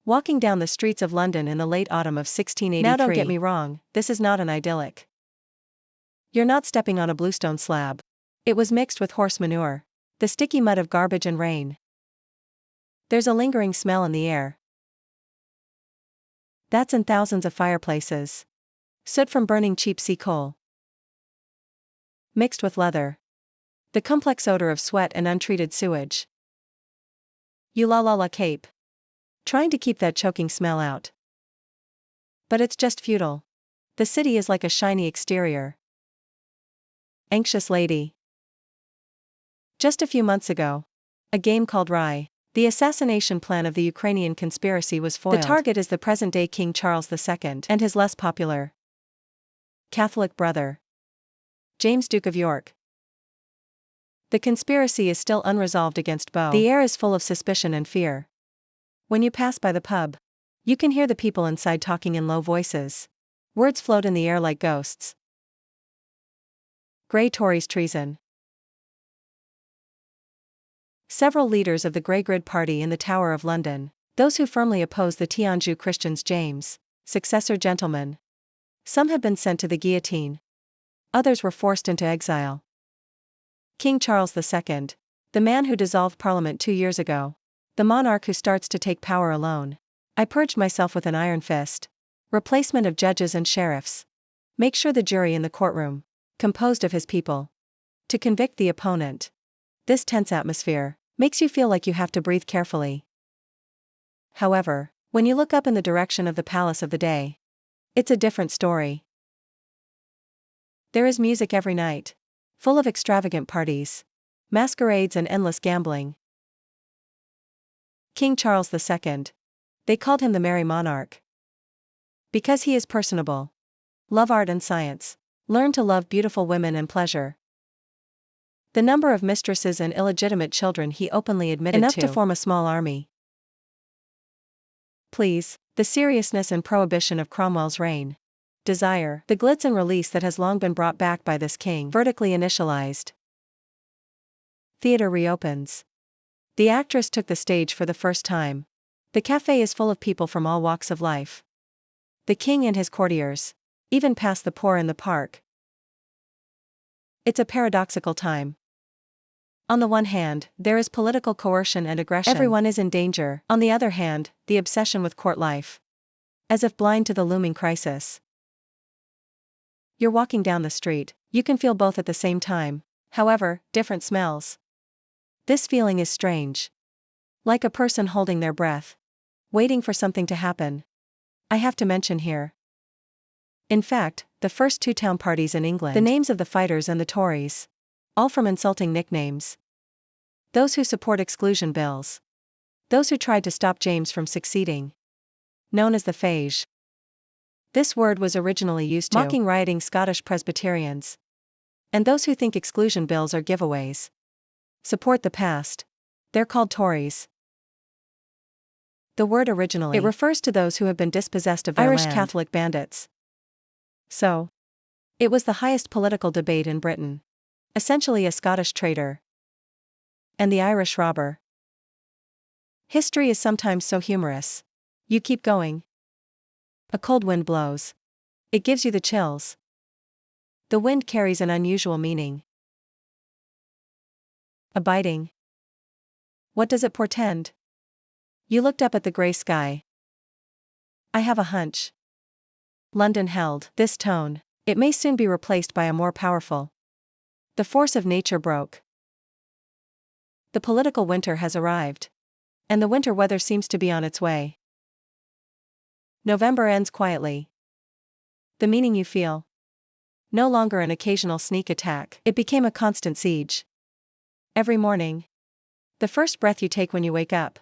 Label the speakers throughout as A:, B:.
A: Walking down the streets of London in the late autumn of 1683. Now don't get me wrong, this is not an idyllic. You're not stepping on a bluestone slab. It was mixed with horse manure, the sticky mud of garbage and rain. There's a lingering smell in the air. That's in thousands of fireplaces. Soot from burning cheap sea coal. Mixed with leather. The complex odor of sweat and untreated sewage. You la cape. Trying to keep that choking smell out. But it's just futile. The city is like a shiny exterior. Anxious lady. Just a few months ago, a game called Rye. The assassination plan of the Ukrainian conspiracy was foiled. The target is the present-day King Charles II and his less popular Catholic brother, James Duke of York. The conspiracy is still unresolved against Beau. The air is full of suspicion and fear. When you pass by the pub, you can hear the people inside talking in low voices. Words float in the air like ghosts. Grey Tories treason. Several leaders of the Grey Grid Party in the Tower of London, those who firmly oppose the Tianjin Christians James, successor gentlemen. Some have been sent to the guillotine. Others were forced into exile. King Charles II, the man who dissolved Parliament 2 years ago, the monarch who starts to take power alone. I purged myself with an iron fist. Replacement of judges and sheriffs. Make sure the jury in the courtroom, composed of his people, to convict the opponent. This tense atmosphere makes you feel like you have to breathe carefully. However, when you look up in the direction of the palace of the day, it's a different story. There is music every night, full of extravagant parties, masquerades and endless gambling. King Charles II. They called him the Merry Monarch. Because he is personable. Love art and science. Learn to love beautiful women and pleasure. The number of mistresses and illegitimate children he openly admitted enough to form a small army. Please, the seriousness and prohibition of Cromwell's reign. Desire, the glitz and release that has long been brought back by this king. Vertically initialized. Theater reopens. The actress took the stage for the first time. The cafe is full of people from all walks of life. The king and his courtiers, even past the poor in the park. It's a paradoxical time. On the one hand, there is political coercion and aggression. Everyone is in danger. On the other hand, the obsession with court life. As if blind to the looming crisis. You're walking down the street, you can feel both at the same time, however, different smells. This feeling is strange. Like a person holding their breath, waiting for something to happen. I have to mention here. In fact, the first 2 town parties in England, the names of the fighters and the Tories. All from insulting nicknames. Those who support exclusion bills. Those who tried to stop James from succeeding. Known as the Fage. This word was originally used to mocking rioting Scottish Presbyterians. And those who think exclusion bills are giveaways. Support the past. They're called Tories. The word originally, it refers to those who have been dispossessed of their Irish land. Catholic bandits. So, it was the highest political debate in Britain. Essentially a Scottish traitor. And the Irish robber. History is sometimes so humorous. You keep going. A cold wind blows. It gives you the chills. The wind carries an unusual meaning. Abiding. What does it portend? You looked up at the grey sky. I have a hunch. London held this tone. It may soon be replaced by a more powerful. The force of nature broke. The political winter has arrived. And the winter weather seems to be on its way. November ends quietly. The meaning you feel. No longer an occasional sneak attack. It became a constant siege. Every morning. The first breath you take when you wake up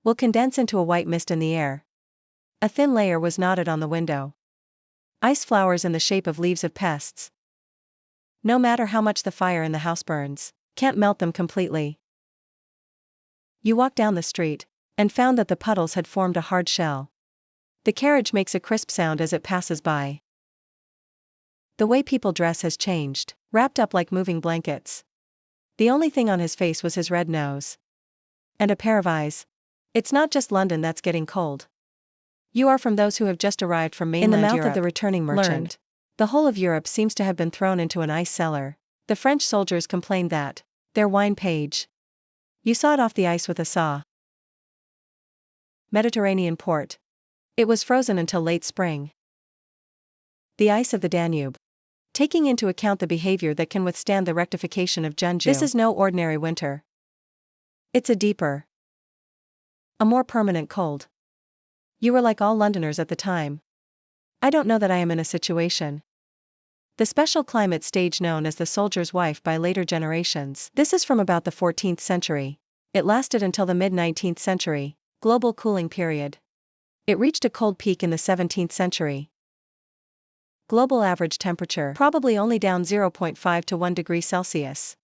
A: will condense into a white mist in the air. A thin layer was knotted on the window. Ice flowers in the shape of leaves of pests. No matter how much the fire in the house burns, can't melt them completely. You walk down the street, and found that the puddles had formed a hard shell. The carriage makes a crisp sound as it passes by. The way people dress has changed, wrapped up like moving blankets. The only thing on his face was his red nose. And a pair of eyes. It's not just London that's getting cold. You are from those who have just arrived from mainland Europe. In the mouth of the returning merchant, the whole of Europe seems to have been thrown into an ice cellar. The French soldiers complained that their wine page. You sawed off the ice with a saw. Mediterranean port. It was frozen until late spring. The ice of the Danube. Taking into account the behavior that can withstand the rectification of Jeonju. This is no ordinary winter. It's a deeper, a more permanent cold. You were like all Londoners at the time. I don't know that I am in a situation. The special climate stage known as the soldier's wife by later generations. This is from about the 14th century. It lasted until the mid-19th century, global cooling period. It reached a cold peak in the 17th century. Global average temperature probably only down 0.5 to 1 degree Celsius.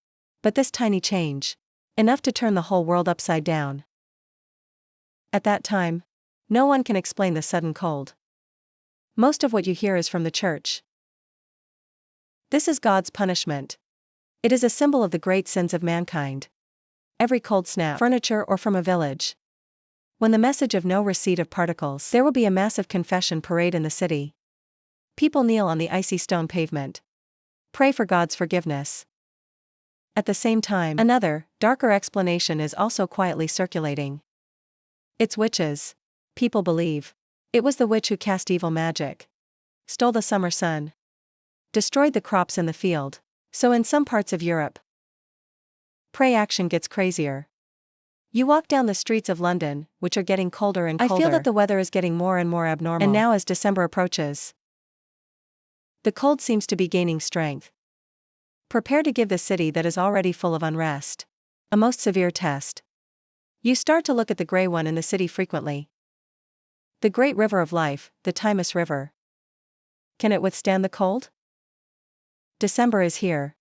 A: But this tiny change, enough to turn the whole world upside down. At that time, no one can explain the sudden cold. Most of what you hear is from the church. This is God's punishment. It is a symbol of the great sins of mankind. Every cold snap, furniture or from a village. When the message of no receipt of particles, there will be a massive confession parade in the city. People kneel on the icy stone pavement. Pray for God's forgiveness. At the same time, another, darker explanation is also quietly circulating. It's witches. People believe. It was the witch who cast evil magic. Stole the summer sun. Destroyed the crops in the field. So in some parts of Europe, pray action gets crazier. You walk down the streets of London, which are getting colder and colder. I feel that the weather is getting more and more abnormal. And now as December approaches, the cold seems to be gaining strength. Prepare to give the city that is already full of unrest a most severe test. You start to look at the gray one in the city frequently. The great river of life, the Thames River. Can it withstand the cold? December is here.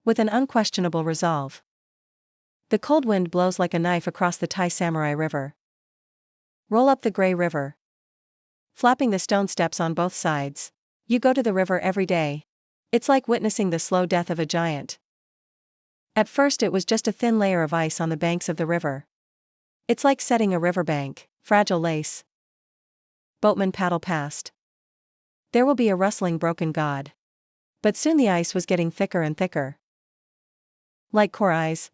A: With an unquestionable resolve. The cold wind blows like a knife across the Thai Samurai River. Roll up the gray river. Flapping the stone steps on both sides. You go to the river every day. It's like witnessing the slow death of a giant. At first it was just a thin layer of ice on the banks of the river. It's like setting a riverbank, fragile lace. Boatmen paddle past. There will be a rustling broken god. But soon the ice was getting thicker and thicker. Like core eyes.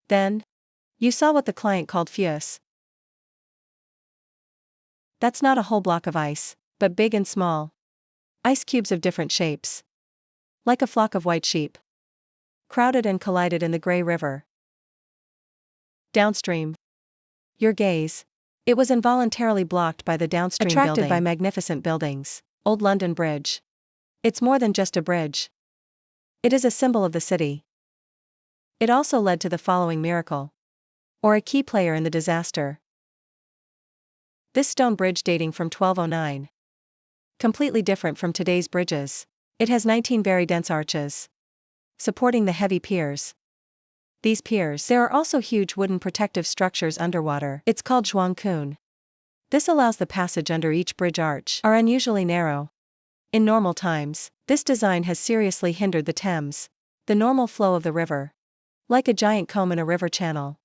A: Then, you saw what the client called fuse. That's not a whole block of ice, but big and small. Ice cubes of different shapes. Like a flock of white sheep. Crowded and collided in the gray river. Downstream. Your gaze. It was involuntarily blocked by the downstream building. Attracted by magnificent buildings. Old London Bridge. It's more than just a bridge. It is a symbol of the city. It also led to the following miracle. Or a key player in the disaster. This stone bridge dating from 1209. Completely different from today's bridges. It has 19 very dense arches. Supporting the heavy piers. These piers, there are also huge wooden protective structures underwater. It's called zhuang-kun. This allows the passage under each bridge arch, are unusually narrow. In normal times, this design has seriously hindered the Thames, the normal flow of the river. Like a giant comb in a river channel.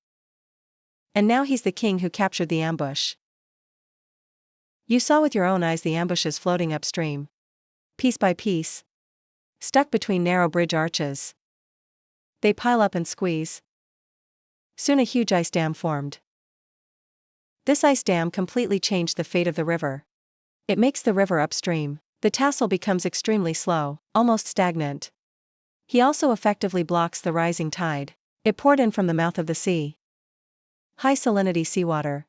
A: And now he's the king who captured the ambush. You saw with your own eyes the ambushes floating upstream. Piece by piece. Stuck between narrow bridge arches. They pile up and squeeze. Soon a huge ice dam formed. This ice dam completely changed the fate of the river. It makes the river upstream. The tassel becomes extremely slow, almost stagnant. He also effectively blocks the rising tide. It poured in from the mouth of the sea. High salinity seawater.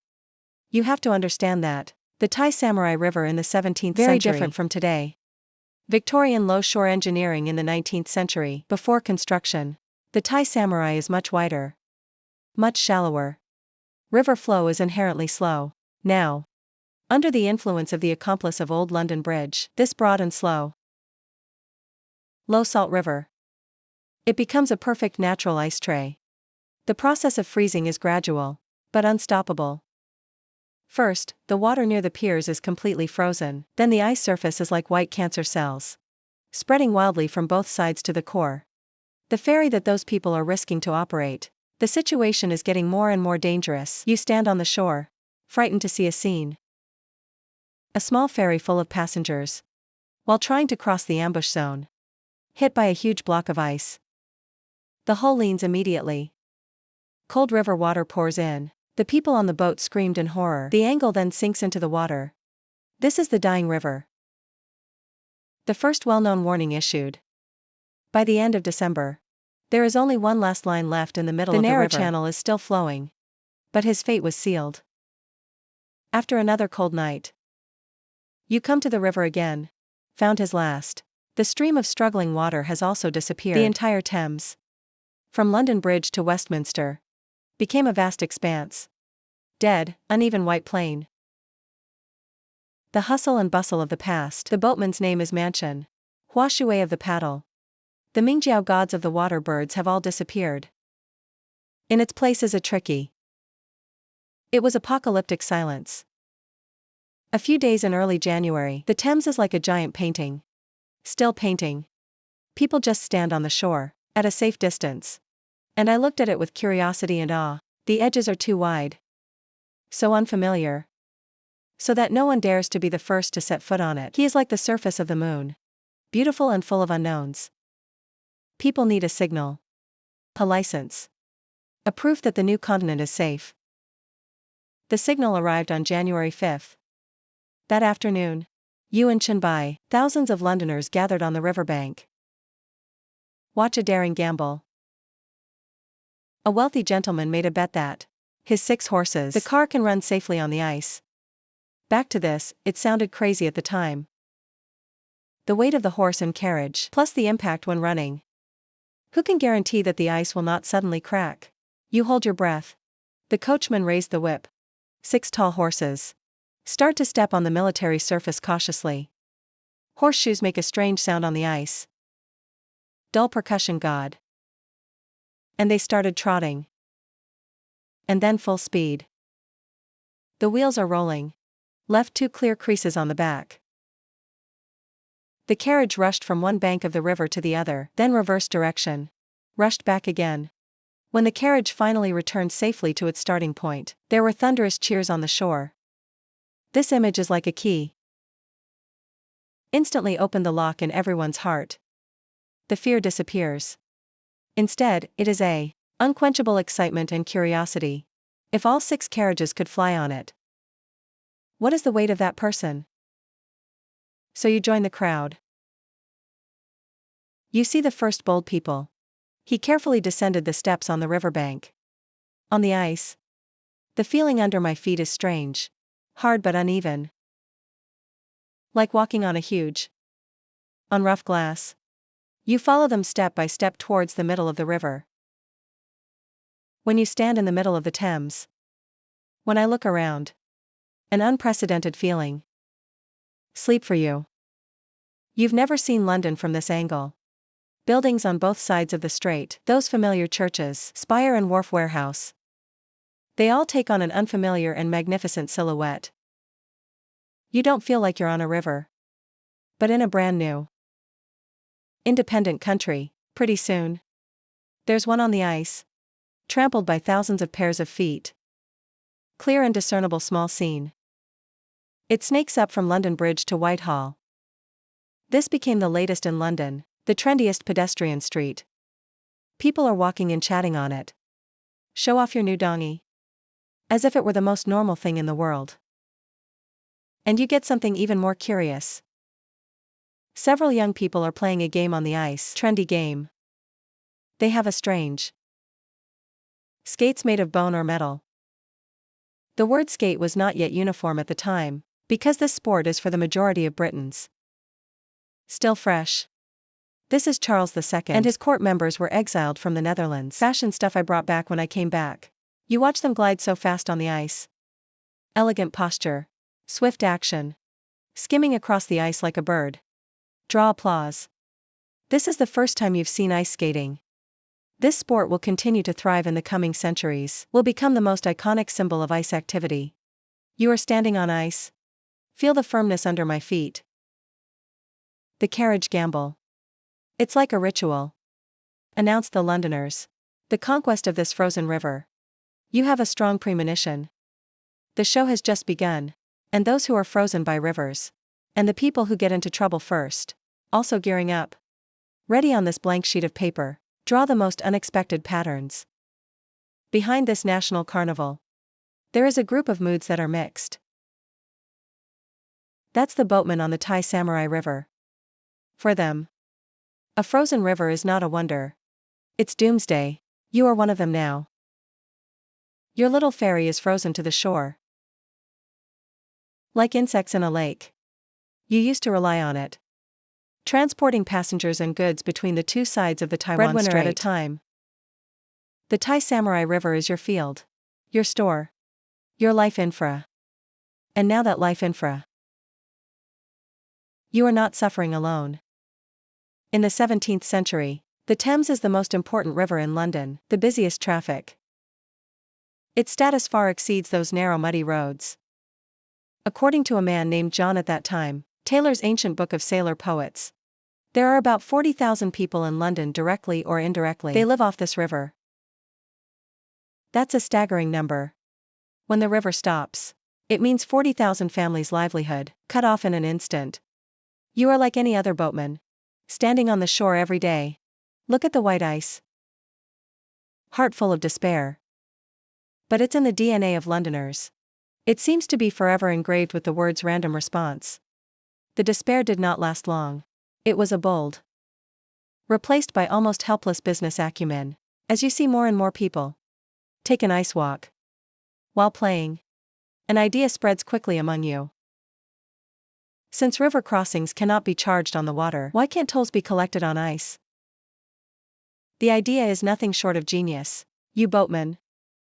A: You have to understand that. The Thai Samurai River in the 17th century. Very different from today. Victorian low-shore engineering in the 19th century. Before construction. The Thai Samurai is much wider. Much shallower. River flow is inherently slow. Now. Under the influence of the accomplice of Old London Bridge, this broad and slow. Low salt river. It becomes a perfect natural ice tray. The process of freezing is gradual, but unstoppable. First, the water near the piers is completely frozen, then the ice surface is like white cancer cells. Spreading wildly from both sides to the core. The ferry that those people are risking to operate, The situation is getting more and more dangerous. You stand on the shore, frightened to see a scene. A small ferry full of passengers. While trying to cross the ambush zone. Hit by a huge block of ice. The hull leans immediately. Cold river water pours in. The people on the boat screamed in horror. The angle then sinks into the water. This is the dying river. The first well-known warning issued. By the end of December, there is only one last line left in the middle of the river. The narrow channel is still flowing. But his fate was sealed. After another cold night, you come to the river again. Found his last. The stream of struggling water has also disappeared. The entire Thames, from London Bridge to Westminster, became a vast expanse. Dead, uneven white plain. The hustle and bustle of the past. The boatman's name is Mansion. Huashui of the paddle. The Mingjiao gods of the water birds have all disappeared. In its place is a tricky. It was apocalyptic silence. A few days in early January, the Thames is like a giant painting. Still painting. People just stand on the shore, at a safe distance. And I looked at it with curiosity and awe. The edges are too wide. So unfamiliar. So that no one dares to be the first to set foot on it. He is like the surface of the moon. Beautiful and full of unknowns. People need a signal. A license. A proof that the new continent is safe. The signal arrived on January 5th. That afternoon, in Chenbai, thousands of Londoners gathered on the riverbank. Watch a daring gamble. A wealthy gentleman made a bet that his 6 horses, the car can run safely on the ice. Back to this, it sounded crazy at the time. The weight of the horse and carriage, plus the impact when running. Who can guarantee that the ice will not suddenly crack? You hold your breath. The coachman raised the whip. 6 tall horses start to step on the military surface cautiously. Horseshoes make a strange sound on the ice. Dull percussion god. And they started trotting. And then full speed. The wheels are rolling. Left 2 clear creases on the back. The carriage rushed from one bank of the river to the other, then reversed direction. Rushed back again. When the carriage finally returned safely to its starting point, there were thunderous cheers on the shore. This image is like a key. Instantly opened the lock in everyone's heart. The fear disappears. Instead, it is unquenchable excitement and curiosity. If all 6 carriages could fly on it. What is the weight of that person? So you join the crowd. You see the first bold people. He carefully descended the steps on the riverbank. On the ice. The feeling under my feet is strange. Hard but uneven. Like walking on on rough glass. You follow them step by step towards the middle of the river. When you stand in the middle of the Thames. When I look around. An unprecedented feeling. Sleep for you. You've never seen London from this angle. Buildings on both sides of the strait, those familiar churches, spire and wharf warehouse. They all take on an unfamiliar and magnificent silhouette. You don't feel like you're on a river. But in a brand new, independent country, pretty soon. There's one on the ice. Trampled by thousands of pairs of feet. Clear and discernible small scene. It snakes up from London Bridge to Whitehall. This became the latest in London, the trendiest pedestrian street. People are walking and chatting on it. Show off your new dongy. As if it were the most normal thing in the world. And you get something even more curious. Several young people are playing a game on the ice, trendy game. They have a strange skates made of bone or metal. The word skate was not yet uniform at the time, because this sport is for the majority of Britons. Still fresh. This is Charles II, and his court members were exiled from the Netherlands. Fashion stuff I brought back when I came back. You watch them glide so fast on the ice. Elegant posture. Swift action. Skimming across the ice like a bird. Draw applause. This is the first time you've seen ice skating. This sport will continue to thrive in the coming centuries, will become the most iconic symbol of ice activity. You are standing on ice. Feel the firmness under my feet. The carriage gamble. It's like a ritual. Announced the Londoners. The conquest of this frozen river. You have a strong premonition. The show has just begun. And those who are frozen by rivers. And the people who get into trouble first. Also gearing up. Ready on this blank sheet of paper. Draw the most unexpected patterns. Behind this national carnival. There is a group of moods that are mixed. That's the boatmen on the Thai Samurai River. For them, a frozen river is not a wonder. It's doomsday. You are one of them now. Your little ferry is frozen to the shore. Like insects in a lake. You used to rely on it. Transporting passengers and goods between the two sides of the Taiwan Strait at a time. The Thai Samurai River is your field. Your store. Your life infra. And now that life infra. You are not suffering alone. In the 17th century, the Thames is the most important river in London, the busiest traffic. Its status far exceeds those narrow muddy roads. According to a man named John at that time, Taylor's ancient book of sailor poets. There are about 40,000 people in London directly or indirectly. They live off this river. That's a staggering number. When the river stops, it means 40,000 families' livelihood, cut off in an instant. You are like any other boatman. Standing on the shore every day. Look at the white ice. Heart full of despair. But it's in the DNA of Londoners. It seems to be forever engraved with the words random response. The despair did not last long. It was a bold. Replaced by almost helpless business acumen. As you see more and more people take an ice walk. While playing, an idea spreads quickly among you. Since river crossings cannot be charged on the water, why can't tolls be collected on ice? The idea is nothing short of genius. You boatmen.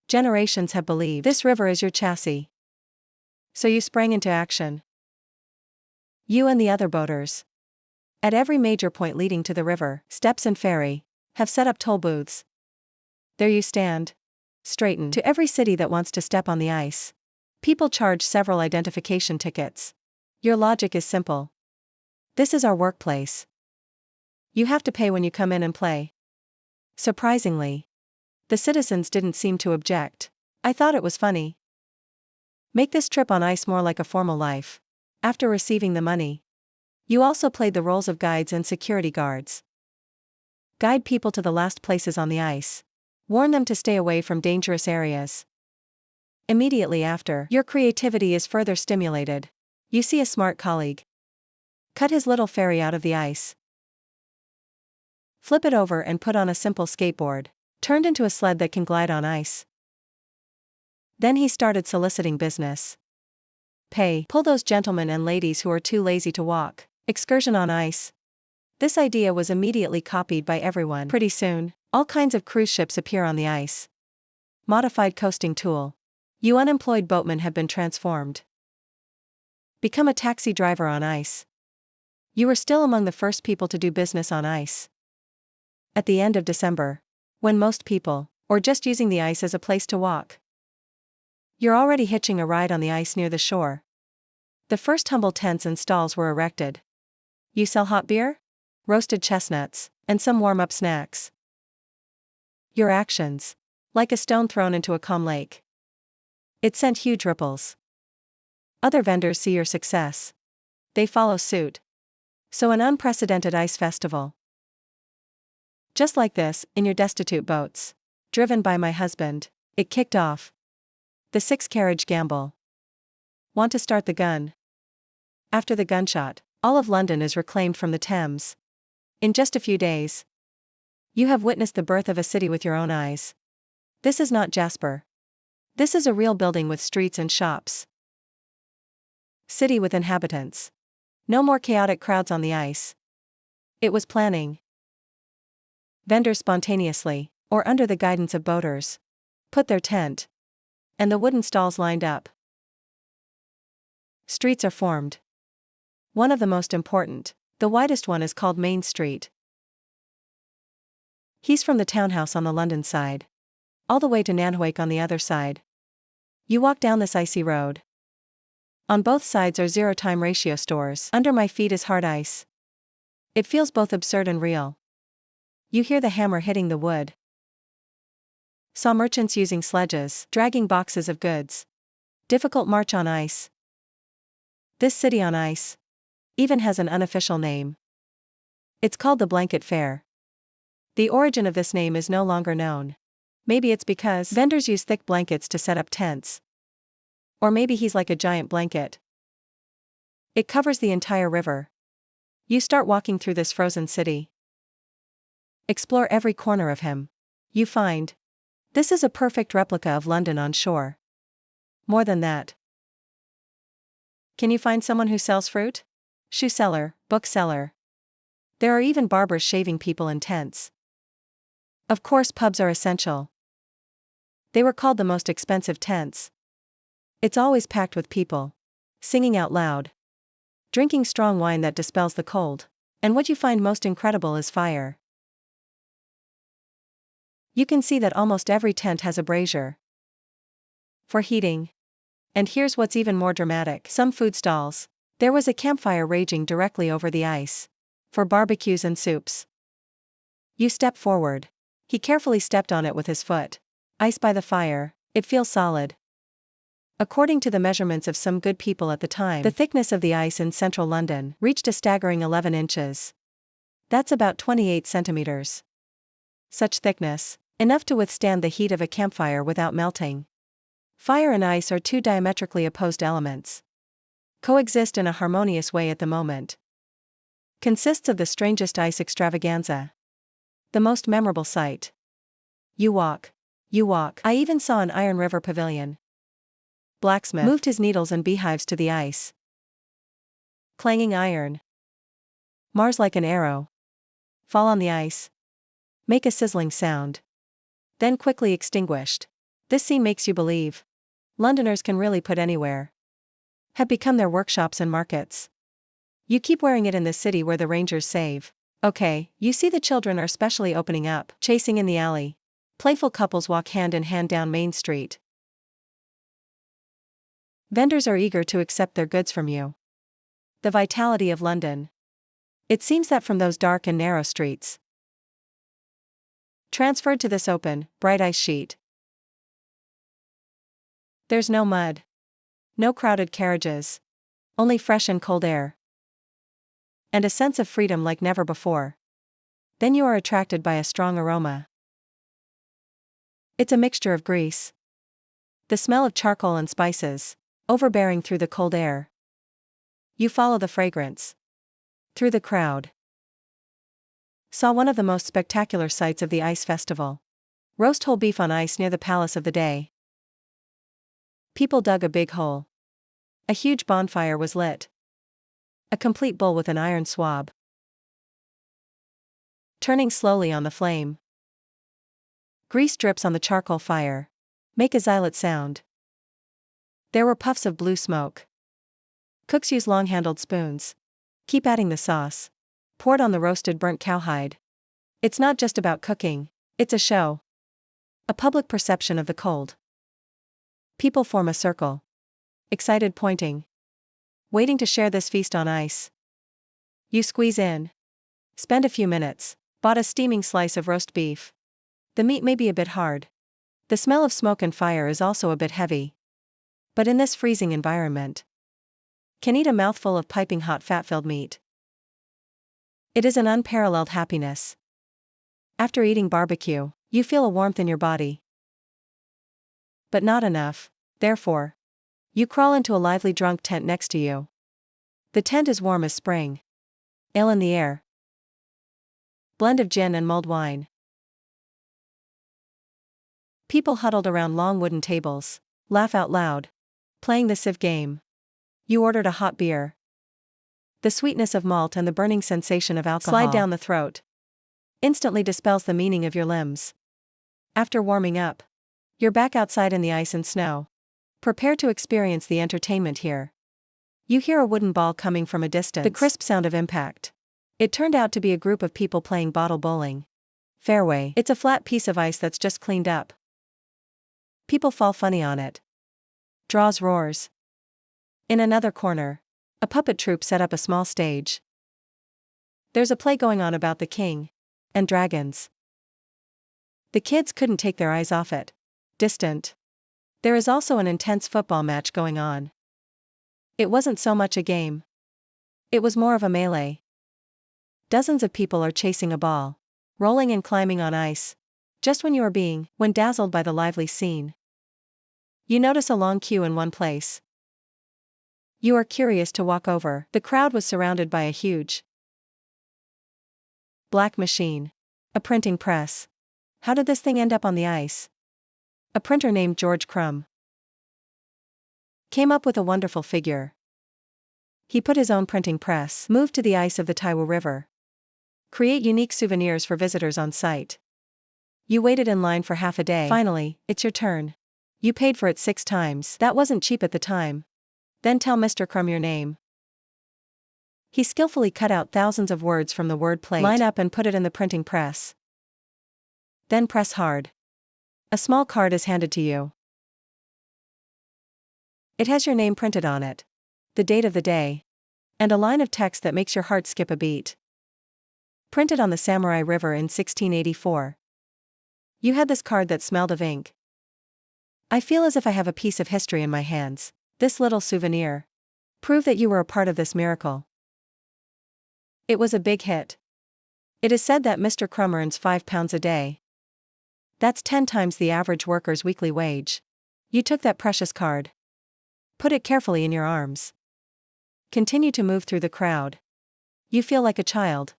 A: Generations have believed this river is your chassis. So you sprang into action. You and the other boaters. At every major point leading to the river, steps and ferry, have set up toll booths. There you stand. Straighten to every city that wants to step on the ice. People charge several identification tickets. Your logic is simple. This is our workplace. You have to pay when you come in and play. Surprisingly, the citizens didn't seem to object. I thought it was funny. Make this trip on ice more like a formal life. After receiving the money, you also played the roles of guides and security guards. Guide people to the last places on the ice. Warn them to stay away from dangerous areas. Immediately after, your creativity is further stimulated. You see a smart colleague. Cut his little ferry out of the ice. Flip it over and put on a simple skateboard. Turned into a sled that can glide on ice. Then he started soliciting business. Pay, pull those gentlemen and ladies who are too lazy to walk. Excursion on ice. This idea was immediately copied by everyone. Pretty soon, all kinds of cruise ships appear on the ice. Modified coasting tool. You unemployed boatmen have been transformed. Become a taxi driver on ice. You were still among the first people to do business on ice. At the end of December, when most people, or just using the ice as a place to walk, you're already hitching a ride on the ice near the shore. The first humble tents and stalls were erected. You sell hot beer, roasted chestnuts, and some warm-up snacks. Your actions, like a stone thrown into a calm lake. It sent huge ripples. Other vendors see your success. They follow suit. So an unprecedented ice festival. Just like this, in your destitute boats. Driven by my husband, it kicked off. The 6-carriage gamble. Want to start the gun? After the gunshot, all of London is reclaimed from the Thames. In just a few days, you have witnessed the birth of a city with your own eyes. This is not Jasper. This is a real building with streets and shops. City with inhabitants. No more chaotic crowds on the ice. It was planning. Vendors spontaneously, or under the guidance of boaters, put their tent. And the wooden stalls lined up. Streets are formed. One of the most important, the widest one is called Main Street. He's from the townhouse on the London side. All the way to Nanhuake on the other side. You walk down this icy road. On both sides are zero-time ratio stores. Under my feet is hard ice. It feels both absurd and real. You hear the hammer hitting the wood. Saw merchants using sledges, dragging boxes of goods. Difficult march on ice. This city on ice even has an unofficial name. It's called the Blanket Fair. The origin of this name is no longer known. Maybe it's because vendors use thick blankets to set up tents. Or maybe he's like a giant blanket. It covers the entire river. You start walking through this frozen city. Explore every corner of him. You find this is a perfect replica of London on shore. More than that. Can you find someone who sells fruit? Shoe seller, bookseller. There are even barbers shaving people in tents. Of course, pubs are essential. They were called the most expensive tents. It's always packed with people, singing out loud, drinking strong wine that dispels the cold. And what you find most incredible is fire. You can see that almost every tent has a brazier for heating. And here's what's even more dramatic: some food stalls. There was a campfire raging directly over the ice for barbecues and soups. You step forward. He carefully stepped on it with his foot. Ice by the fire, it feels solid. According to the measurements of some good people at the time, the thickness of the ice in central London reached a staggering 11 inches. That's about 28 centimeters. Such thickness, enough to withstand the heat of a campfire without melting. Fire and ice are two diametrically opposed elements. Coexist in a harmonious way at the moment. Consists of the strangest ice extravaganza. The most memorable sight. You walk. I even saw an Iron River pavilion. Blacksmith moved his needles and beehives to the ice. Clanging iron. Mars like an arrow. Fall on the ice. Make a sizzling sound. Then quickly extinguished. This scene makes you believe Londoners can really put anywhere. Have become their workshops and markets. You keep wearing it in the city where the rangers save. Okay, you see the children are specially opening up, chasing in the alley. Playful couples walk hand in hand down Main Street. Vendors are eager to accept their goods from you. The vitality of London. It seems that from those dark and narrow streets, transferred to this open, bright ice sheet. There's no mud. No crowded carriages. Only fresh and cold air. And a sense of freedom like never before. Then you are attracted by a strong aroma. It's a mixture of grease. The smell of charcoal and spices, overbearing through the cold air. You follow the fragrance. Through the crowd. Saw one of the most spectacular sights of the ice festival. Roast whole beef on ice near the Palace of the Day. People dug a big hole. A huge bonfire was lit. A complete bull with an iron swab. Turning slowly on the flame. Grease drips on the charcoal fire. Make a xylite sound. There were puffs of blue smoke. Cooks use long-handled spoons. Keep adding the sauce. Poured on the roasted burnt cowhide. It's not just about cooking, it's a show. A public perception of the cold. People form a circle. Excited pointing. Waiting to share this feast on ice. You squeeze in. Spend a few minutes. Bought a steaming slice of roast beef. The meat may be a bit hard. The smell of smoke and fire is also a bit heavy. But in this freezing environment, can eat a mouthful of piping hot fat-filled meat. It is an unparalleled happiness. After eating barbecue, you feel a warmth in your body. But not enough, therefore. You crawl into a lively drunk tent next to you. The tent is warm as spring. Ale in the air. Blend of gin and mulled wine. People huddled around long wooden tables, laugh out loud. Playing the Civ game. You ordered a hot beer. The sweetness of malt and the burning sensation of alcohol slide down the throat. Instantly dispels the meaning of your limbs. After warming up, you're back outside in the ice and snow. Prepare to experience the entertainment here. You hear a wooden ball coming from a distance. The crisp sound of impact. It turned out to be a group of people playing bottle bowling. Fairway. It's a flat piece of ice that's just cleaned up. People fall funny on it. Draws roars. In another corner, a puppet troupe set up a small stage. There's a play going on about the king and dragons. The kids couldn't take their eyes off it. Distant. There is also an intense football match going on. It wasn't so much a game. It was more of a melee. Dozens of people are chasing a ball, rolling and climbing on ice. Just when dazzled by the lively scene. You notice a long queue in one place. You are curious to walk over. The crowd was surrounded by a huge black machine. A printing press. How did this thing end up on the ice? A printer named George Crumb came up with a wonderful figure. He put his own printing press, moved to the ice of the Taiwo River. Create unique souvenirs for visitors on site. You waited in line for half a day. Finally, it's your turn. You paid for it 6 times. That wasn't cheap at the time. Then tell Mr. Crumb your name. He skillfully cut out thousands of words from the word plate. Line up and put it in the printing press. Then press hard. A small card is handed to you. It has your name printed on it, the date of the day, and a line of text that makes your heart skip a beat. Printed on the Samurai River in 1684. You had this card that smelled of ink. I feel as if I have a piece of history in my hands. This little souvenir. Prove that you were a part of this miracle. It was a big hit. It is said that Mr. Crumb earns £5 a day. That's 10 times the average worker's weekly wage. You took that precious card. Put it carefully in your arms. Continue to move through the crowd. You feel like a child.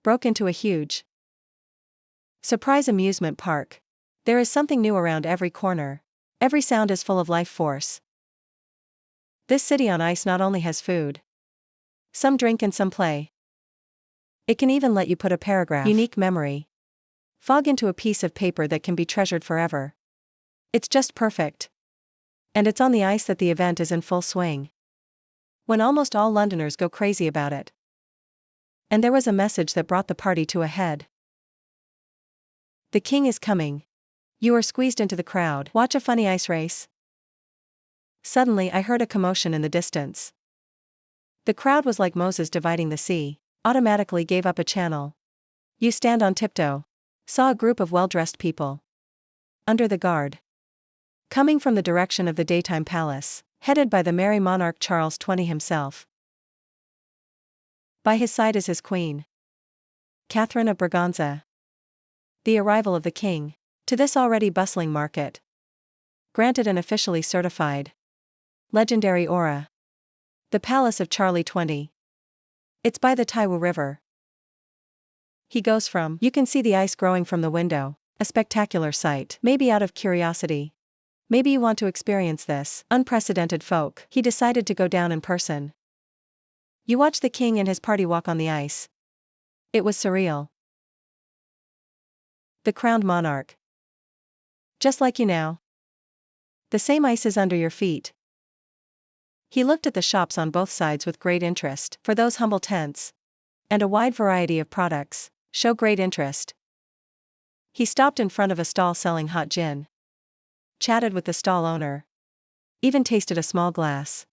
A: Broke into a huge surprise amusement park. There is something new around every corner. Every sound is full of life force. This city on ice not only has food, some drink and some play. It can even let you put a paragraph, unique memory, fog into a piece of paper that can be treasured forever. It's just perfect. And it's on the ice that the event is in full swing, when almost all Londoners go crazy about it. And there was a message that brought the party to a head. The king is coming. You are squeezed into the crowd. Watch a funny ice race. Suddenly I heard a commotion in the distance. The crowd was like Moses dividing the sea, automatically gave up a channel. You stand on tiptoe. Saw a group of well-dressed people. Under the guard. Coming from the direction of the daytime palace, headed by the merry monarch Charles XX himself. By his side is his queen, Catherine of Braganza. The arrival of the king, to this already bustling market, granted an officially certified legendary aura. The palace of Charlie XX. It's by the Taiwo River. He goes from, you can see the ice growing from the window, a spectacular sight, maybe out of curiosity. Maybe you want to experience this unprecedented folk. He decided to go down in person. You watch the king and his party walk on the ice. It was surreal. The crowned monarch. Just like you now. The same ice is under your feet. He looked at the shops on both sides with great interest, for those humble tents, and a wide variety of products, show great interest. He stopped in front of a stall selling hot gin. Chatted with the stall owner. Even tasted a small glass.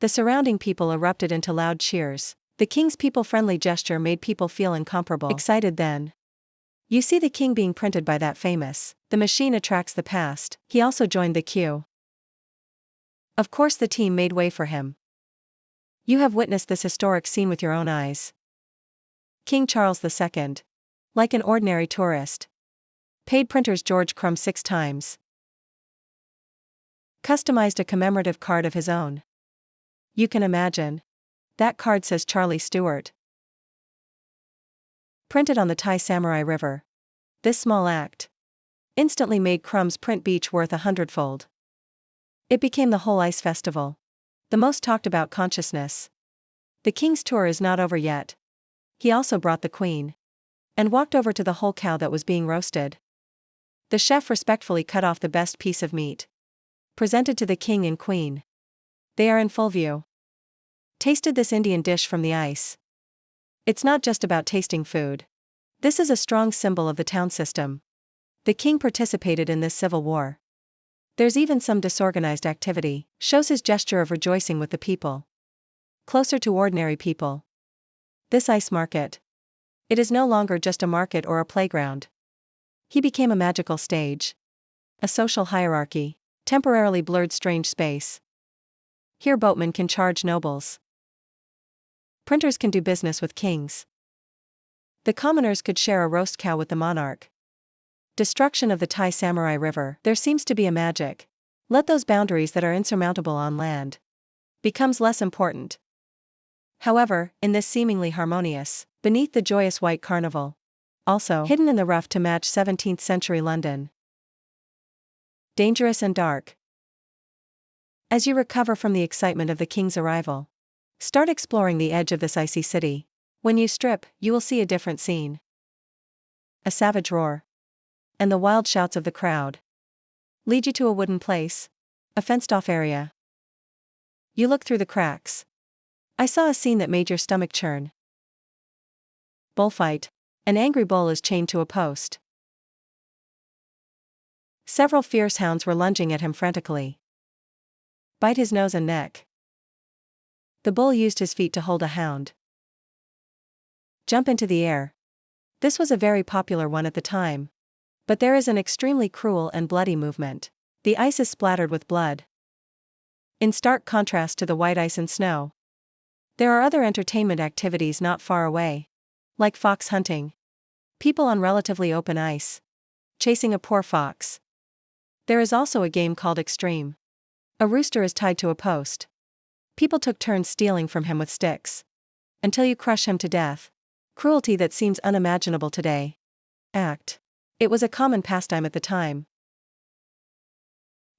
A: The surrounding people erupted into loud cheers. The king's people-friendly gesture made people feel incomparable. Excited then. You see the king being printed by that famous. The machine attracts the past. He also joined the queue. Of course the team made way for him. You have witnessed this historic scene with your own eyes. King Charles II. Like an ordinary tourist. Paid printers George Crumb 6 times. Customized a commemorative card of his own. You can imagine. That card says Charlie Stewart. Printed on the Thai Samurai River. This small act instantly made Crumb's print beach worth 100-fold. It became the whole ice festival. The most talked about consciousness. The king's tour is not over yet. He also brought the queen. And walked over to the whole cow that was being roasted. The chef respectfully cut off the best piece of meat. Presented to the king and queen. They are in full view. Tasted this Indian dish from the ice. It's not just about tasting food. This is a strong symbol of the town system. The king participated in this civil war. There's even some disorganized activity, shows his gesture of rejoicing with the people. Closer to ordinary people. This ice market. It is no longer just a market or a playground. He became a magical stage. A social hierarchy. Temporarily blurred strange space. Here boatmen can charge nobles. Printers can do business with kings. The commoners could share a roast cow with the monarch. Destruction of the Thai Samurai River. There seems to be a magic. Let those boundaries that are insurmountable on land becomes less important. However, in this seemingly harmonious, beneath the joyous white carnival, also hidden in the rough to match 17th century London. Dangerous and dark. As you recover from the excitement of the king's arrival, start exploring the edge of this icy city. When you strip, you will see a different scene. A savage roar. And the wild shouts of the crowd lead you to a wooden place, a fenced-off area. You look through the cracks. I saw a scene that made your stomach churn. Bullfight. An angry bull is chained to a post. Several fierce hounds were lunging at him frantically. Bite his nose and neck. The bull used his feet to hold a hound. Jump into the air. This was a very popular one at the time. But there is an extremely cruel and bloody movement. The ice is splattered with blood. In stark contrast to the white ice and snow. There are other entertainment activities not far away. Like fox hunting. People on relatively open ice. Chasing a poor fox. There is also a game called Extreme. A rooster is tied to a post. People took turns stealing from him with sticks. Until you crush him to death. Cruelty that seems unimaginable today. Act. It was a common pastime at the time.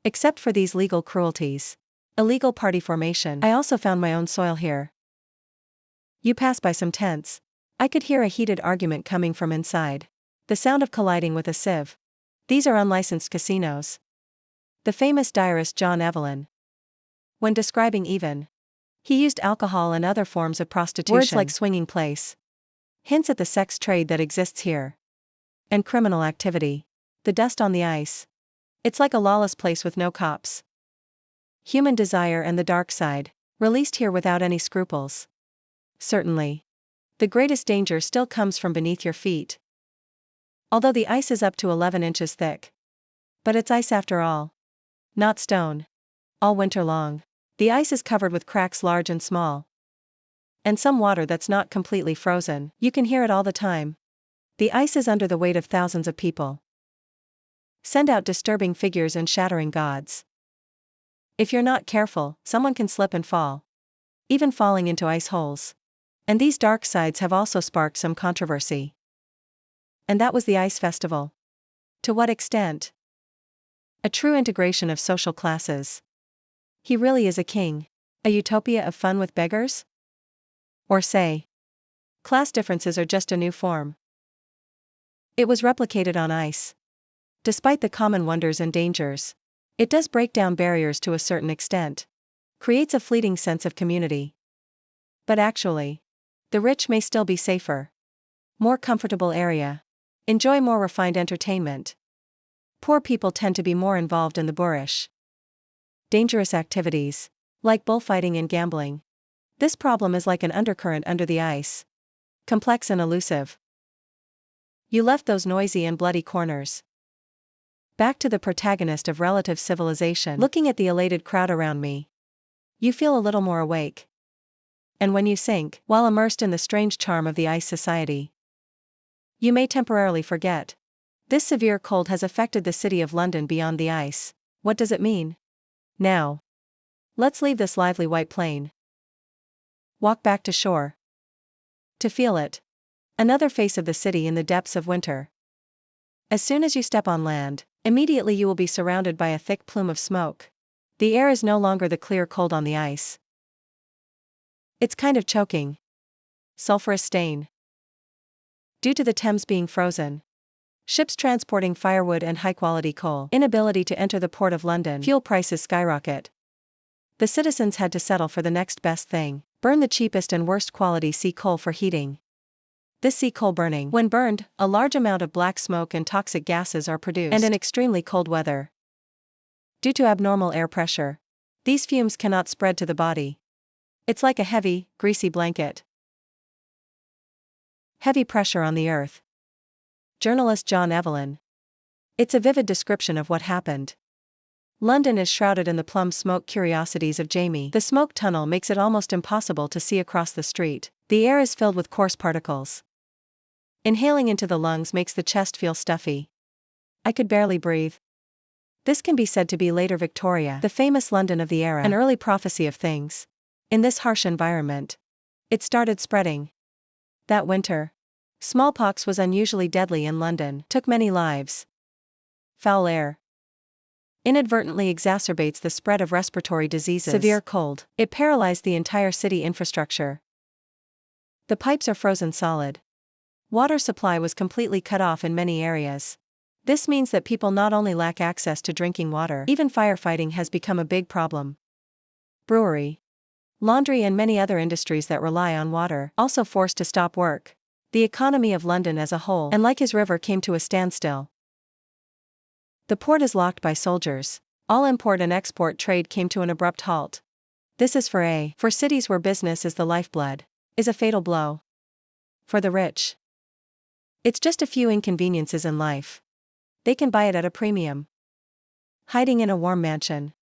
A: Except for these legal cruelties. Illegal party formation. I also found my own soil here. You pass by some tents. I could hear a heated argument coming from inside. The sound of colliding with a sieve. These are unlicensed casinos. The famous diarist John Evelyn. When describing even, he used alcohol and other forms of prostitution. Words like swinging place. Hints at the sex trade that exists here. And criminal activity. The dust on the ice. It's like a lawless place with no cops. Human desire and the dark side, released here without any scruples. Certainly. The greatest danger still comes from beneath your feet. Although the ice is up to 11 inches thick. But it's ice after all. Not stone. All winter long. The ice is covered with cracks large and small. And some water that's not completely frozen. You can hear it all the time. The ice is under the weight of thousands of people. Send out disturbing figures and shattering gods. If you're not careful, someone can slip and fall. Even falling into ice holes. And these dark sides have also sparked some controversy. And that was the Ice Festival. To what extent? A true integration of social classes. He really is a king. A utopia of fun with beggars? Or say, class differences are just a new form. It was replicated on ice. Despite the common wonders and dangers, it does break down barriers to a certain extent. Creates a fleeting sense of community. But actually, the rich may still be safer. More comfortable area. Enjoy more refined entertainment. Poor people tend to be more involved in the boorish, dangerous activities, like bullfighting and gambling. This problem is like an undercurrent under the ice. Complex and elusive. You left those noisy and bloody corners. Back to the protagonist of relative civilization. Looking at the elated crowd around me. You feel a little more awake. And when you sink, while immersed in the strange charm of the ice society, you may temporarily forget. This severe cold has affected the city of London beyond the ice. What does it mean? Now, let's leave this lively white plain. Walk back to shore. To feel it. Another face of the city in the depths of winter. As soon as you step on land, immediately you will be surrounded by a thick plume of smoke. The air is no longer the clear cold on the ice. It's kind of choking. Sulfurous stain. Due to the Thames being frozen. Ships transporting firewood and high-quality coal. Inability to enter the port of London. Fuel prices skyrocket. The citizens had to settle for the next best thing. Burn the cheapest and worst quality sea coal for heating. This sea coal burning, when burned, a large amount of black smoke and toxic gases are produced. And in extremely cold weather. Due to abnormal air pressure, these fumes cannot spread to the body. It's like a heavy, greasy blanket. Heavy pressure on the earth. Journalist John Evelyn. It's a vivid description of what happened. London is shrouded in the plum smoke. Curiosities of Jamie. The smoke tunnel makes it almost impossible to see across the street. The air is filled with coarse particles. Inhaling into the lungs makes the chest feel stuffy. I could barely breathe. This can be said to be later Victoria, the famous London of the era, an early prophecy of things. In this harsh environment, it started spreading. That winter, smallpox was unusually deadly in London, took many lives. Foul air inadvertently exacerbates the spread of respiratory diseases. Severe cold. It paralyzed the entire city infrastructure. The pipes are frozen solid. Water supply was completely cut off in many areas. This means that people not only lack access to drinking water, even firefighting has become a big problem. Brewery, laundry and many other industries that rely on water, also forced to stop work. The economy of London as a whole, and like his river, came to a standstill. The port is locked by soldiers. All import and export trade came to an abrupt halt. This is for cities where business is the lifeblood, is a fatal blow. For the rich, it's just a few inconveniences in life. They can buy it at a premium, hiding in a warm mansion.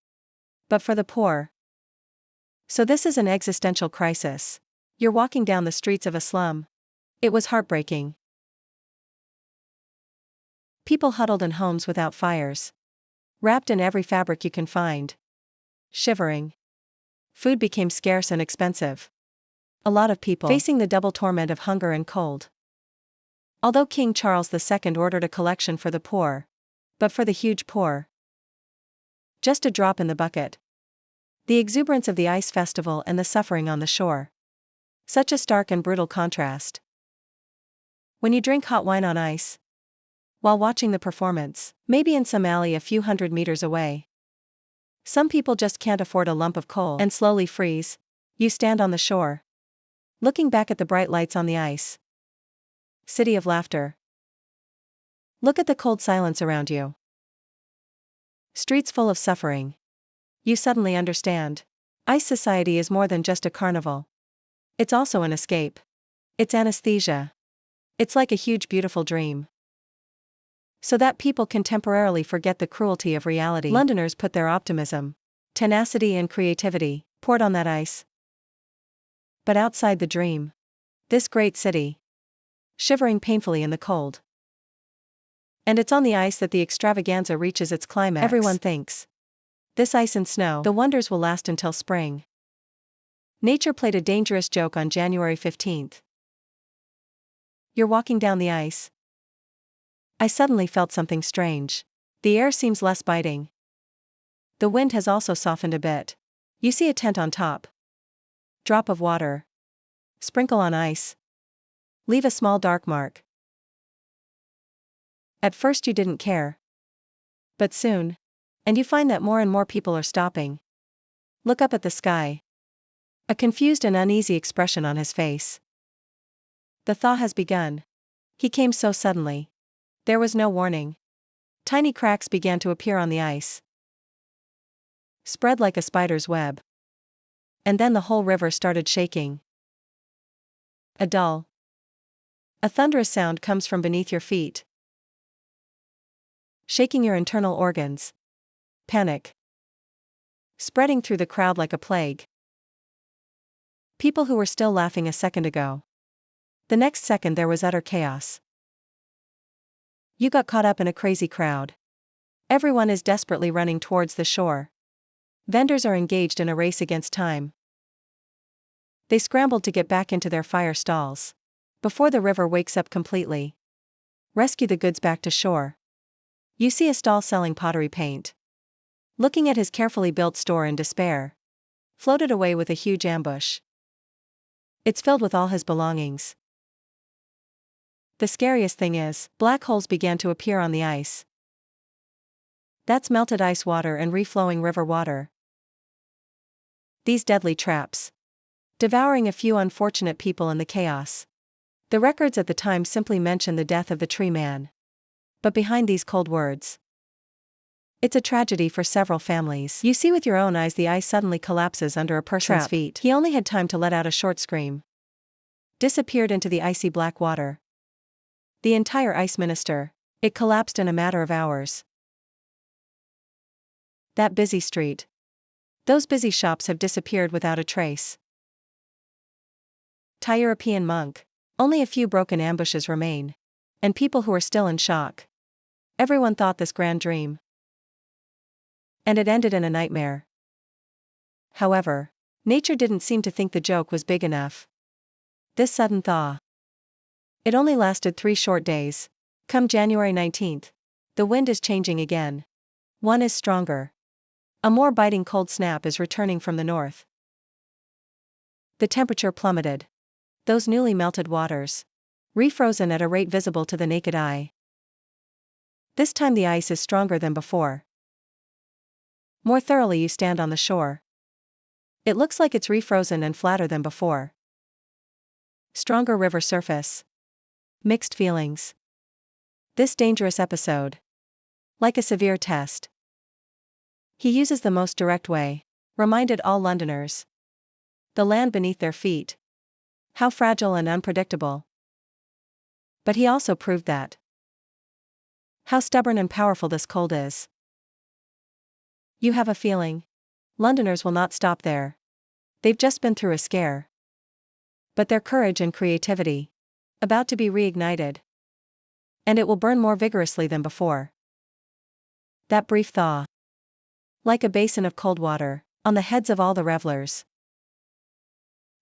A: But for the poor, so this is an existential crisis. You're walking down the streets of a slum. It was heartbreaking. People huddled in homes without fires, wrapped in every fabric you can find, shivering. Food became scarce and expensive. A lot of people facing the double torment of hunger and cold. Although King Charles II ordered a collection for the poor, but for the huge poor, just a drop in the bucket. The exuberance of the ice festival and the suffering on the shore. Such a stark and brutal contrast. When you drink hot wine on ice, while watching the performance, maybe in some alley a few hundred meters away. Some people just can't afford a lump of coal and slowly freeze. You stand on the shore, looking back at the bright lights on the ice. City of laughter. Look at the cold silence around you. Streets full of suffering. You suddenly understand. Ice society is more than just a carnival. It's also an escape. It's anesthesia. It's like a huge beautiful dream. So that people can temporarily forget the cruelty of reality. Londoners put their optimism, tenacity and creativity, poured on that ice. But outside the dream, this great city, shivering painfully in the cold. And it's on the ice that the extravaganza reaches its climax. Everyone thinks, this ice and snow, the wonders will last until spring. Nature played a dangerous joke on January 15th. You're walking down the ice. I suddenly felt something strange. The air seems less biting. The wind has also softened a bit. You see a tent on top. Drop of water. Sprinkle on ice. Leave a small dark mark. At first you didn't care. But soon, and you find that more and more people are stopping. Look up at the sky. A confused and uneasy expression on his face. The thaw has begun. He came so suddenly. There was no warning. Tiny cracks began to appear on the ice, spread like a spider's web. And then the whole river started shaking. A thunderous sound comes from beneath your feet, shaking your internal organs. Panic spreading through the crowd like a plague. People who were still laughing a second ago. The next second there was utter chaos. You got caught up in a crazy crowd. Everyone is desperately running towards the shore. Vendors are engaged in a race against time. They scrambled to get back into their fire stalls before the river wakes up completely. Rescue the goods back to shore. You see a stall selling pottery paint, looking at his carefully built store in despair. Floated away with a huge ambush. It's filled with all his belongings. The scariest thing is, black holes began to appear on the ice. That's melted ice water and reflowing river water. These deadly traps, devouring a few unfortunate people in the chaos. The records at the time simply mention the death of the tree man. But behind these cold words, it's a tragedy for several families. You see with your own eyes the ice suddenly collapses under a person's feet. He only had time to let out a short scream. Disappeared into the icy black water. The entire ice minister, It collapsed in a matter of hours. That busy street. Those busy shops have disappeared without a trace. Thai European monk. Only a few broken ambushes remain. And people who are still in shock. Everyone thought this grand dream. And it ended in a nightmare. However, nature didn't seem to think the joke was big enough. This sudden thaw. It only lasted 3 short days. Come January 19th. The wind is changing again. One is stronger. A more biting cold snap is returning from the north. The temperature plummeted. Those newly melted waters. Refrozen at a rate visible to the naked eye. This time the ice is stronger than before. More thoroughly you stand on the shore. It looks like it's refrozen and flatter than before. Stronger river surface. Mixed feelings. This dangerous episode. Like a severe test. He uses the most direct way. Reminded all Londoners. The land beneath their feet. How fragile and unpredictable. But he also proved that. How stubborn and powerful this cold is. You have a feeling. Londoners will not stop there. They've just been through a scare. But their courage and creativity. About to be reignited. And it will burn more vigorously than before. That brief thaw. Like a basin of cold water, on the heads of all the revelers.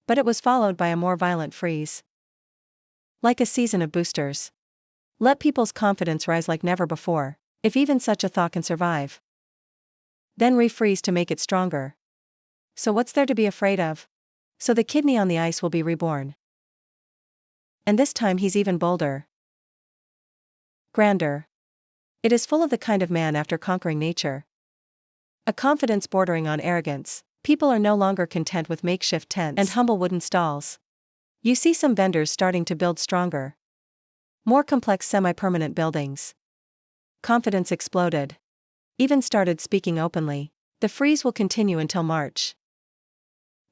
A: But it was followed by a more violent freeze. Like a season of boosters. Let people's confidence rise like never before, if even such a thaw can survive. Then refreeze to make it stronger. So what's there to be afraid of? So the kidney on the ice will be reborn. And this time he's even bolder. Grander. It is full of the kind of man after conquering nature. A confidence bordering on arrogance. People are no longer content with makeshift tents and humble wooden stalls. You see some vendors starting to build stronger, more complex semi-permanent buildings. Confidence exploded. Even started speaking openly. The freeze will continue until March.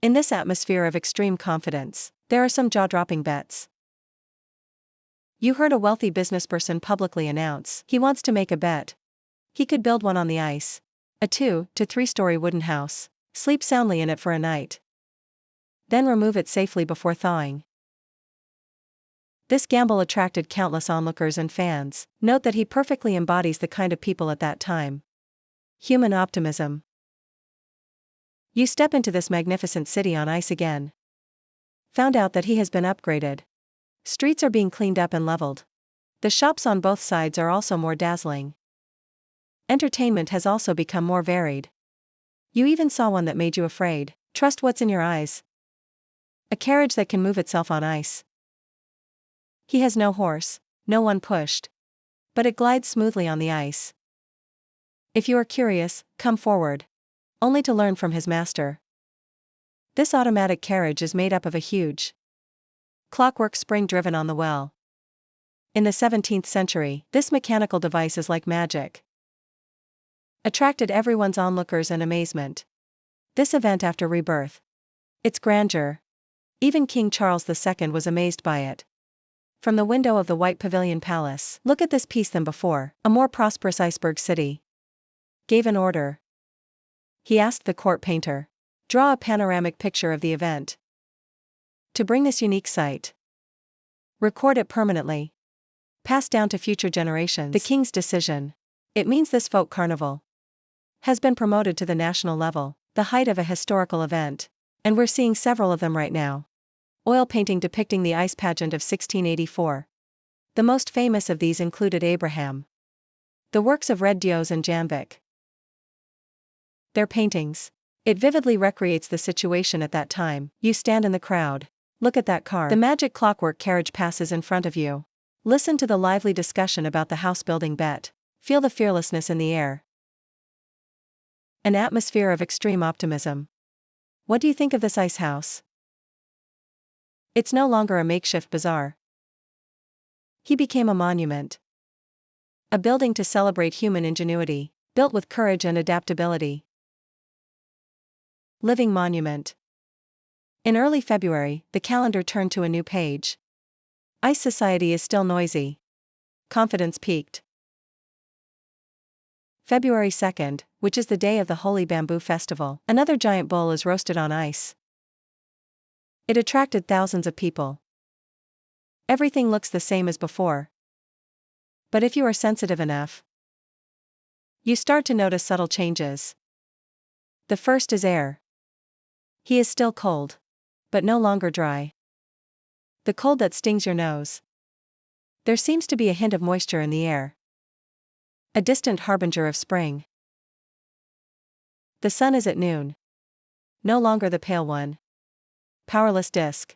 A: In this atmosphere of extreme confidence, there are some jaw-dropping bets. You heard a wealthy businessperson publicly announce he wants to make a bet. He could build one on the ice. A 2 to 3-story wooden house. Sleep soundly in it for a night. Then remove it safely before thawing. This gamble attracted countless onlookers and fans. Note that he perfectly embodies the kind of people at that time. Human optimism. You step into this magnificent city on ice again. Found out that he has been upgraded. Streets are being cleaned up and leveled. The shops on both sides are also more dazzling. Entertainment has also become more varied. You even saw one that made you afraid. Trust what's in your eyes. A carriage that can move itself on ice. He has no horse, no one pushed. But it glides smoothly on the ice. If you are curious, come forward. Only to learn from his master. This automatic carriage is made up of a huge clockwork spring driven on the well. In the 17th century, this mechanical device is like magic. Attracted everyone's onlookers and amazement. This event after rebirth. Its grandeur. Even King Charles II was amazed by it. From the window of the White Pavilion Palace, look at this piece than before, a more prosperous iceberg city. Gave an order. He asked the court painter. Draw a panoramic picture of the event. To bring this unique sight. Record it permanently. Pass down to future generations. The king's decision. It means this folk carnival has been promoted to the national level, the height of a historical event. And we're seeing several of them right now. Oil painting depicting the ice pageant of 1684. The most famous of these included Abraham. The works of Red Dios and Janvik. Their paintings. It vividly recreates the situation at that time. You stand in the crowd. Look at that car. The magic clockwork carriage passes in front of you. Listen to the lively discussion about the house building bet. Feel the fearlessness in the air. An atmosphere of extreme optimism. What do you think of this ice house? It's no longer a makeshift bazaar. He became a monument. A building to celebrate human ingenuity, built with courage and adaptability. Living monument. In early February, the calendar turned to a new page. Ice society is still noisy. Confidence peaked. February 2nd, which is the day of the Holy Bamboo Festival, another giant bull is roasted on ice. It attracted thousands of people. Everything looks the same as before. But if you are sensitive enough, you start to notice subtle changes. The first is air. He is still cold, but no longer dry. The cold that stings your nose. There seems to be a hint of moisture in the air. A distant harbinger of spring. The sun is at noon. No longer the pale one. Powerless disk.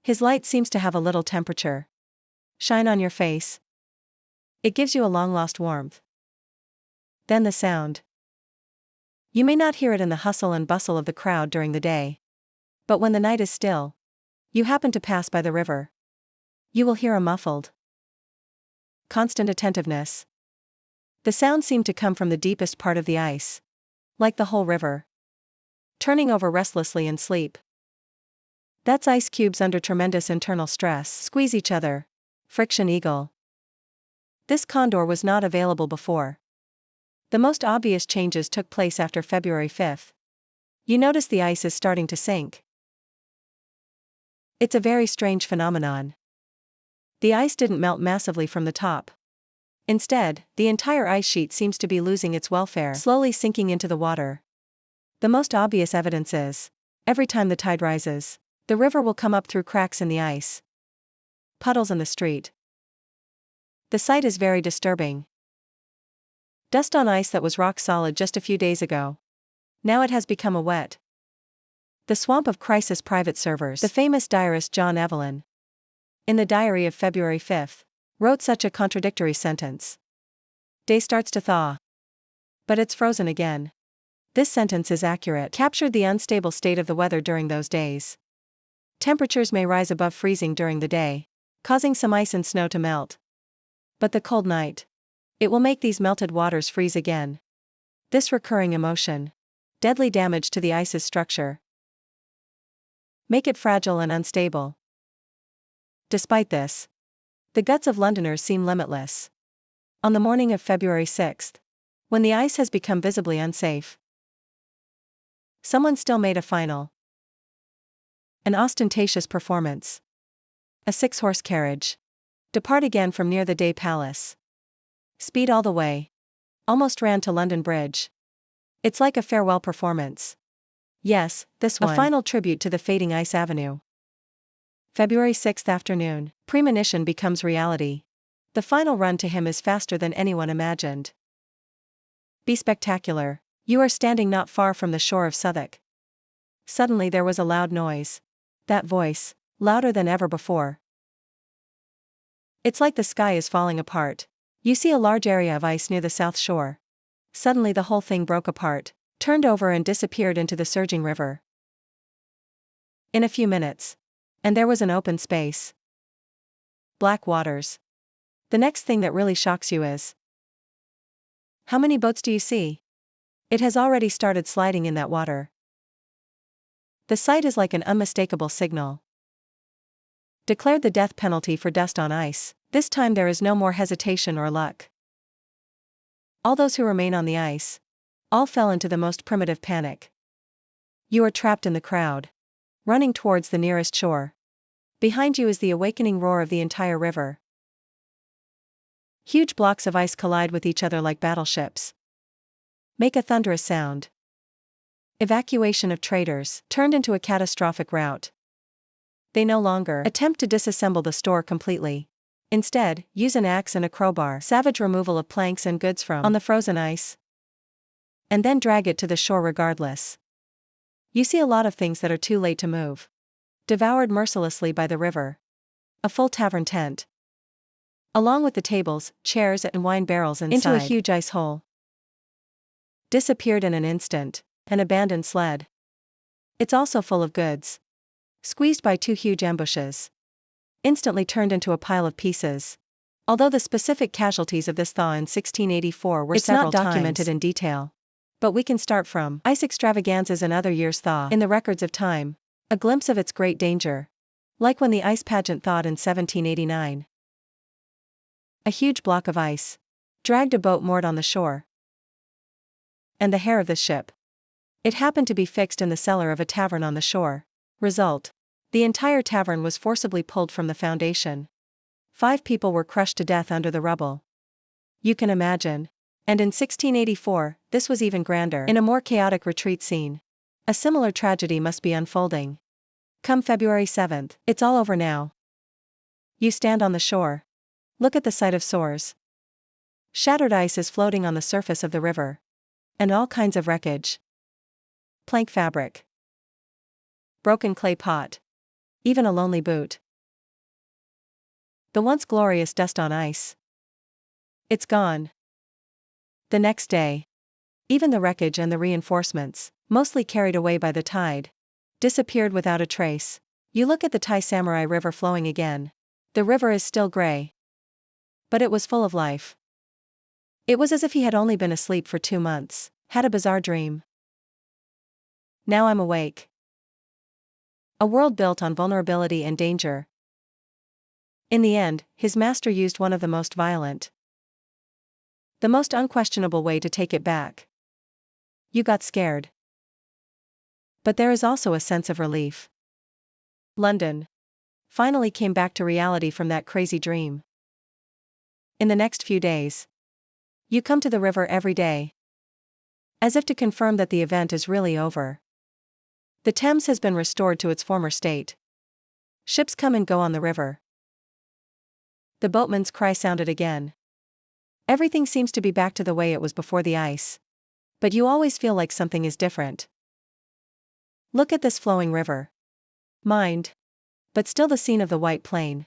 A: His light seems to have a little temperature. Shine on your face. It gives you a long-lost warmth. Then the sound. You may not hear it in the hustle and bustle of the crowd during the day. But when the night is still, you happen to pass by the river. You will hear a muffled, constant attentiveness. The sound seemed to come from the deepest part of the ice. Like the whole river. Turning over restlessly in sleep. That's ice cubes under tremendous internal stress. Squeeze each other. Friction eagle. This condor was not available before. The most obvious changes took place after February 5th. You notice the ice is starting to sink. It's a very strange phenomenon. The ice didn't melt massively from the top. Instead, the entire ice sheet seems to be losing its welfare, slowly sinking into the water. The most obvious evidence is, every time the tide rises, the river will come up through cracks in the ice. Puddles in the street. The sight is very disturbing. Dust on ice that was rock solid just a few days ago. Now it has become a wet. The swamp of crisis private servers. The famous diarist John Evelyn, in the diary of February 5th, wrote such a contradictory sentence. Day starts to thaw. But it's frozen again. This sentence is accurate. Captured the unstable state of the weather during those days. Temperatures may rise above freezing during the day, causing some ice and snow to melt. But the cold night, it will make these melted waters freeze again. This recurring emotion, deadly damage to the ice's structure. Make it fragile and unstable. Despite this, the guts of Londoners seem limitless. On the morning of February 6th, when the ice has become visibly unsafe, someone still made a final, an ostentatious performance. A 6-horse carriage. Depart again from near the Day Palace. Speed all the way. Almost ran to London Bridge. It's like a farewell performance. Yes, this one. A final tribute to the fading Ice Avenue. February 6th afternoon, premonition becomes reality. The final run to him is faster than anyone imagined. Be spectacular. You are standing not far from the shore of Southwark. Suddenly there was a loud noise. That voice, louder than ever before. It's like the sky is falling apart. You see a large area of ice near the south shore. Suddenly the whole thing broke apart, turned over and disappeared into the surging river. In a few minutes. And there was an open space. Black waters. The next thing that really shocks you is, how many boats do you see? It has already started sliding in that water. The sight is like an unmistakable signal. Declared the death penalty for dust on ice. This time there is no more hesitation or luck. All those who remain on the ice, all fell into the most primitive panic. You are trapped in the crowd, running towards the nearest shore. Behind you is the awakening roar of the entire river. Huge blocks of ice collide with each other like battleships. Make a thunderous sound. Evacuation of traders turned into a catastrophic rout. They no longer attempt to disassemble the store completely. Instead, use an axe and a crowbar. Savage removal of planks and goods from on the frozen ice. And then drag it to the shore regardless. You see a lot of things that are too late to move. Devoured mercilessly by the river. A full tavern tent, along with the tables, chairs and wine barrels inside, into a huge ice hole. Disappeared in an instant. An abandoned sled. It's also full of goods. Squeezed by 2 huge ambushes. Instantly turned into a pile of pieces. Although the specific casualties of this thaw in 1684 were several times documented in detail. But we can start from ice extravaganzas and other years' thaw in the records of time. A glimpse of its great danger. Like when the ice pageant thawed in 1789. A huge block of ice dragged a boat moored on the shore. And the hair of the ship. It happened to be fixed in the cellar of a tavern on the shore. Result: the entire tavern was forcibly pulled from the foundation. 5 people were crushed to death under the rubble. You can imagine. And in 1684, this was even grander. In a more chaotic retreat scene, a similar tragedy must be unfolding. Come February 7th, it's all over now. You stand on the shore. Look at the sight of sores. Shattered ice is floating on the surface of the river. And all kinds of wreckage. Plank fabric. Broken clay pot. Even a lonely boot. The once glorious dust on ice. It's gone. The next day, even the wreckage and the reinforcements, mostly carried away by the tide, disappeared without a trace. You look at the Thai Samurai River flowing again. The river is still gray. But it was full of life. It was as if he had only been asleep for 2 months, had a bizarre dream. Now I'm awake. A world built on vulnerability and danger. In the end, his master used one of the most violent, the most unquestionable way to take it back. You got scared. But there is also a sense of relief. London finally came back to reality from that crazy dream. In the next few days, you come to the river every day, as if to confirm that the event is really over. The Thames has been restored to its former state. Ships come and go on the river. The boatman's cry sounded again. Everything seems to be back to the way it was before the ice. But you always feel like something is different. Look at this flowing river. Mind. But still the scene of the white plain.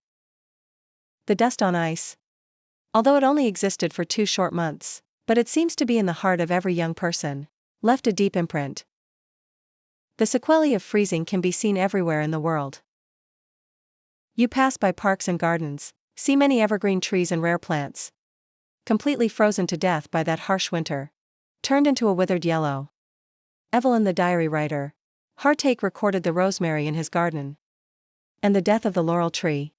A: The dust on ice. Although it only existed for 2 short months, but it seems to be in the heart of every young person. Left a deep imprint. The sequelae of freezing can be seen everywhere in the world. You pass by parks and gardens, see many evergreen trees and rare plants, completely frozen to death by that harsh winter, turned into a withered yellow. Evelyn the diary writer, heartache recorded the rosemary in his garden. And the death of the laurel tree.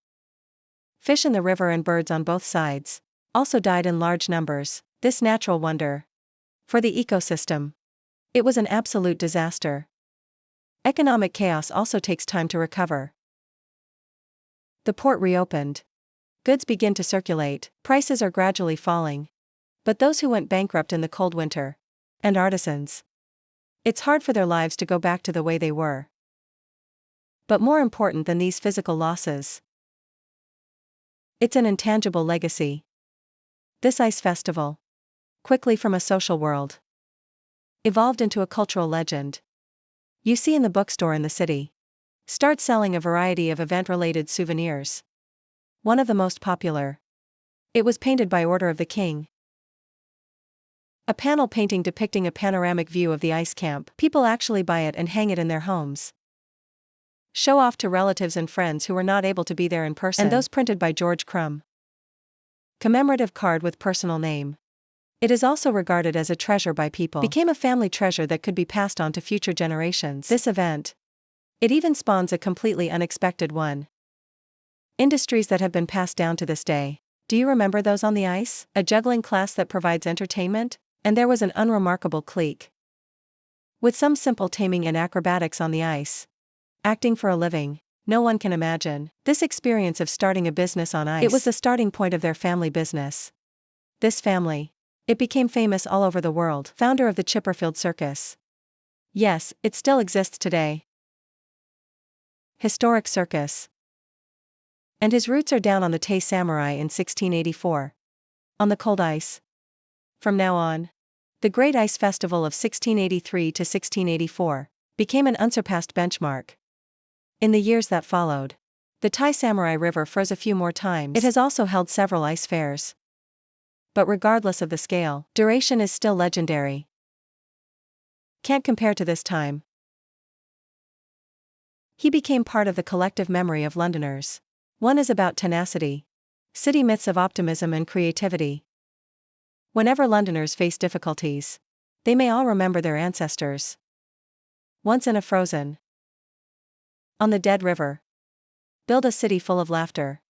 A: Fish in the river and birds on both sides also died in large numbers. This natural wonder. For the ecosystem, it was an absolute disaster. Economic chaos also takes time to recover. The port reopened. Goods begin to circulate, prices are gradually falling. But those who went bankrupt in the cold winter, and artisans, it's hard for their lives to go back to the way they were. But more important than these physical losses, it's an intangible legacy. This ice festival, quickly from a social world, evolved into a cultural legend. You see in the bookstore in the city. Start selling a variety of event-related souvenirs. One of the most popular. It was painted by order of the king. A panel painting depicting a panoramic view of the ice camp. People actually buy it and hang it in their homes. Show off to relatives and friends who were not able to be there in person. And those printed by George Crumb. Commemorative card with personal name. It is also regarded as a treasure by people. Became a family treasure that could be passed on to future generations. This event, it even spawns a completely unexpected one. Industries that have been passed down to this day. Do you remember those on the ice? A juggling class that provides entertainment, and there was an unremarkable clique. With some simple taming and acrobatics on the ice. Acting for a living, no one can imagine. This experience of starting a business on ice. It was the starting point of their family business. This family, it became famous all over the world. Founder of the Chipperfield Circus. Yes, it still exists today. Historic circus. And his roots are down on the Thai Samurai in 1684. On the cold ice. From now on, the Great Ice Festival of 1683 to 1684 became an unsurpassed benchmark. In the years that followed, the Thai Samurai River froze a few more times. It has also held several ice fairs. But regardless of the scale, duration is still legendary. Can't compare to this time. He became part of the collective memory of Londoners. One is about tenacity. City myths of optimism and creativity. Whenever Londoners face difficulties, they may all remember their ancestors. Once in a frozen, on the dead river. Build a city full of laughter.